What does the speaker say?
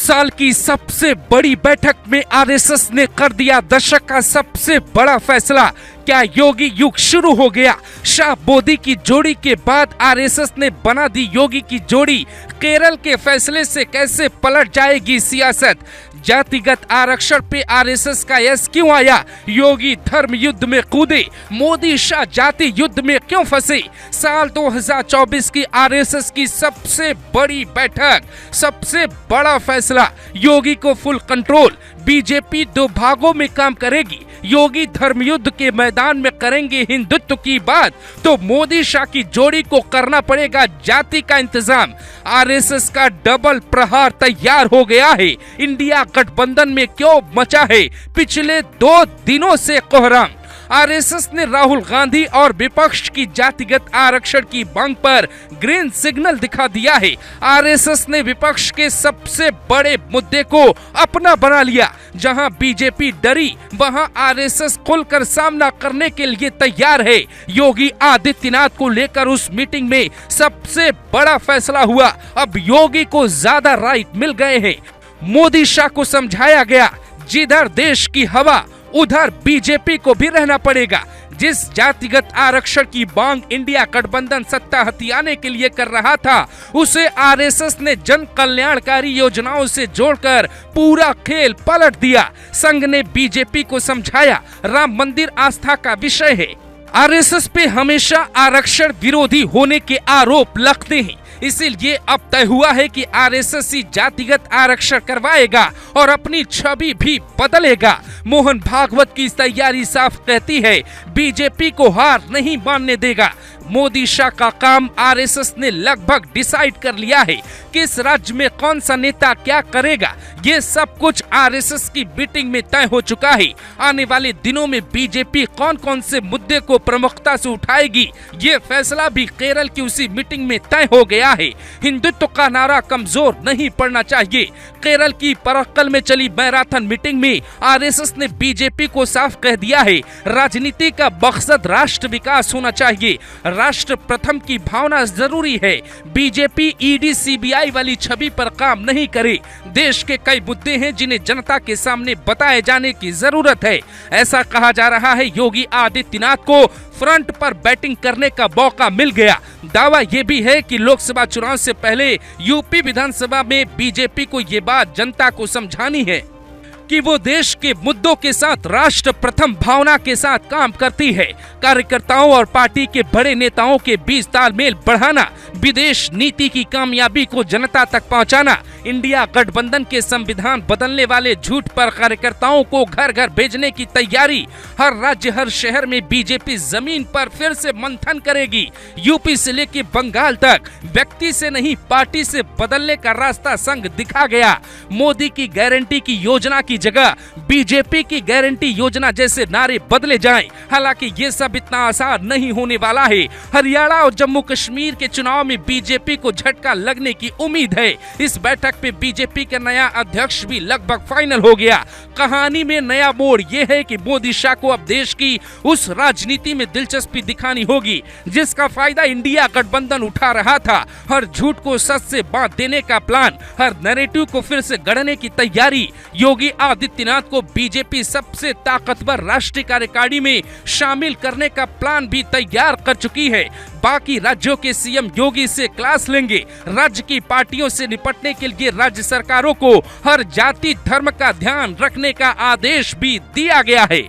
साल की सबसे बड़ी बैठक में आरएसएस ने कर दिया दशक का सबसे बड़ा फैसला। क्या योगी युग शुरू हो गया? शाह मोदी की जोड़ी के बाद आरएसएस ने बना दी योगी की जोड़ी। केरल के फैसले से कैसे पलट जाएगी सियासत? जातिगत आरक्षण पे आरएसएस का यस क्यों आया? योगी धर्म युद्ध में कूदे, मोदी शाह जाति युद्ध में क्यों फंसे? साल 2024 की आरएसएस की सबसे बड़ी बैठक, सबसे बड़ा फैसला। योगी को फुल कंट्रोल। बीजेपी दो भागों में काम करेगी। योगी धर्म युद्ध के मैदान में करेंगे हिंदुत्व की बात, तो मोदी शाह की जोड़ी को करना पड़ेगा जाति का इंतजाम। आरएसएस का डबल प्रहार तैयार हो गया है। इंडिया गठबंधन में क्यों मचा है पिछले 2 दिनों से कोहराम? आरएसएस ने राहुल गांधी और विपक्ष की जातिगत आरक्षण की मांग पर ग्रीन सिग्नल दिखा दिया है। आरएसएस ने विपक्ष के सबसे बड़े मुद्दे को अपना बना लिया। जहां बीजेपी डरी, वहां आरएसएस खुलकर सामना करने के लिए तैयार है। योगी आदित्यनाथ को लेकर उस मीटिंग में सबसे बड़ा फैसला हुआ। अब योगी को ज्यादा राइट मिल गए हैं। मोदी शाह को समझाया गया, जिधर देश की हवा उधर बीजेपी को भी रहना पड़ेगा। जिस जातिगत आरक्षण की मांग इंडिया गठबंधन सत्ता हथियाने के लिए कर रहा था, उसे आरएसएस ने जन कल्याणकारी योजनाओं से जोड़कर पूरा खेल पलट दिया। संघ ने बीजेपी को समझाया, राम मंदिर आस्था का विषय है। आरएसएस पे हमेशा आरक्षण विरोधी होने के आरोप लगते हैं, इसीलिए अब तय हुआ है कि आरएसएस ही जातिगत आरक्षण करवाएगा और अपनी छवि भी बदलेगा। मोहन भागवत की तैयारी साफ कहती है, बीजेपी को हार नहीं मानने देगा। मोदी शाह का काम आरएसएस ने लगभग डिसाइड कर लिया है। किस राज्य में कौन सा नेता क्या करेगा, ये सब कुछ आरएसएस की मीटिंग में तय हो चुका है। आने वाले दिनों में बीजेपी कौन कौन से मुद्दे को प्रमुखता से उठाएगी, ये फैसला भी केरल की उसी मीटिंग में तय हो गया है। हिंदुत्व का नारा कमजोर नहीं पड़ना चाहिए। केरल की परक्कल में चली मैराथन मीटिंग में आरएसएस ने बीजेपी को साफ कह दिया है, राजनीति का मकसद राष्ट्र विकास होना चाहिए। राष्ट्र प्रथम की भावना जरूरी है। बीजेपी ईडी सीबीआई वाली छवि पर काम नहीं करे। देश के कई मुद्दे हैं जिन्हें जनता के सामने बताए जाने की जरूरत है। ऐसा कहा जा रहा है, योगी आदित्यनाथ को फ्रंट पर बैटिंग करने का मौका मिल गया। दावा ये भी है कि लोकसभा चुनाव से पहले यूपी विधानसभा में बीजेपी को ये बात जनता को समझानी है कि वो देश के मुद्दों के साथ राष्ट्र प्रथम भावना के साथ काम करती है। कार्यकर्ताओं और पार्टी के बड़े नेताओं के बीच तालमेल बढ़ाना, विदेश नीति की कामयाबी को जनता तक पहुंचाना, इंडिया गठबंधन के संविधान बदलने वाले झूठ पर कार्यकर्ताओं को घर घर भेजने की तैयारी। हर राज्य हर शहर में बीजेपी जमीन पर फिर से मंथन करेगी। यूपी से लेकर बंगाल तक व्यक्ति से नहीं पार्टी से बदलने का रास्ता संघ दिखा गया। मोदी की गारंटी की योजना की जगह बीजेपी की गारंटी योजना जैसे नारे बदले जाएं। हालांकि ये सब इतना आसान नहीं होने वाला है। हरियाणा और जम्मू कश्मीर के चुनाव में बीजेपी को झटका लगने की उम्मीद है। इस बैठक पे बीजेपी का नया अध्यक्ष भी लगभग फाइनल हो गया। कहानी में नया मोड़ ये है कि मोदी शाह को अब देश की उस राजनीति में दिलचस्पी दिखानी होगी जिसका फायदा इंडिया गठबंधन उठा रहा था। हर झूठ को सच से बांध देने का प्लान, हर नैरेटिव को फिर से गढ़ने की तैयारी। योगी आदित्यनाथ को बीजेपी सबसे ताकतवर राष्ट्रीय कार्यकारिणी में शामिल करने का प्लान भी तैयार कर चुकी है। बाकी राज्यों के सीएम योगी से क्लास लेंगे। राज्य की पार्टियों से निपटने के लिए राज्य सरकारों को हर जाति धर्म का ध्यान रखने का आदेश भी दिया गया है।